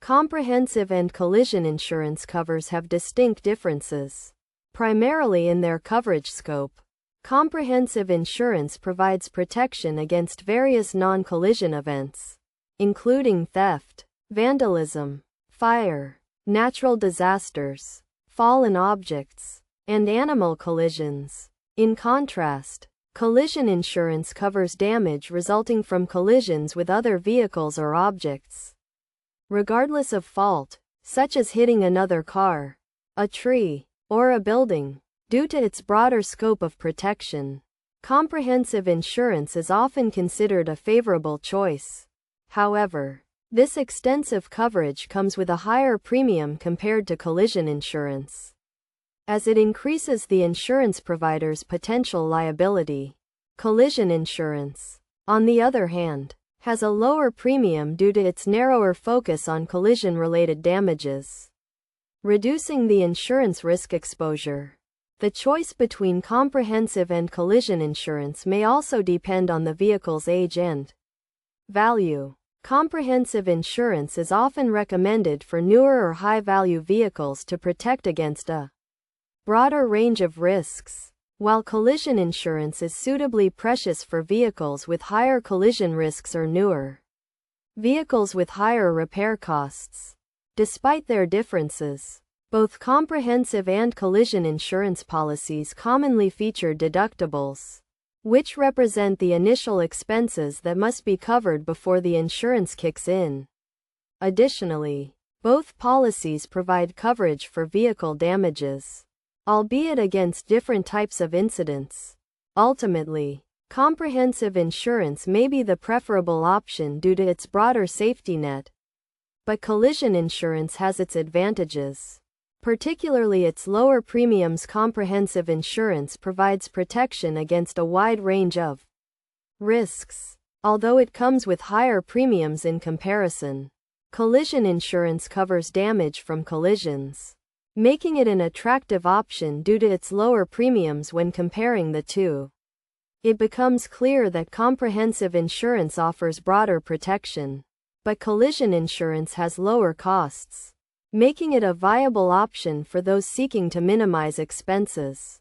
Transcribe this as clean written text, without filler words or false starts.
Comprehensive and collision insurance covers have distinct differences, primarily in their coverage scope. Comprehensive insurance provides protection against various non-collision events, including theft, vandalism, fire, natural disasters, fallen objects, and animal collisions. In contrast, collision insurance covers damage resulting from collisions with other vehicles or objects, regardless of fault, such as hitting another car, a tree, or a building. Due to its broader scope of protection, comprehensive insurance is often considered a favorable choice. However, this extensive coverage comes with a higher premium compared to collision insurance, as it increases the insurance provider's potential liability. Collision insurance, on the other hand, has a lower premium due to its narrower focus on collision-related damages, reducing the insurance risk exposure. The choice between comprehensive and collision insurance may also depend on the vehicle's age and value. Comprehensive insurance is often recommended for newer or high-value vehicles to protect against a broader range of risks, while collision insurance is suitably precious for vehicles with higher collision risks or newer vehicles with higher repair costs. Despite their differences, both comprehensive and collision insurance policies commonly feature deductibles, which represent the initial expenses that must be covered before the insurance kicks in. Additionally, both policies provide coverage for vehicle damages, albeit against different types of incidents. Ultimately, comprehensive insurance may be the preferable option due to its broader safety net, but collision insurance has its advantages. Particularly its lower premiums. Comprehensive insurance provides protection against a wide range of risks, although it comes with higher premiums in comparison. Collision insurance covers damage from collisions, making it an attractive option due to its lower premiums. When comparing the two, it becomes clear that comprehensive insurance offers broader protection, but collision insurance has lower costs, making it a viable option for those seeking to minimize expenses.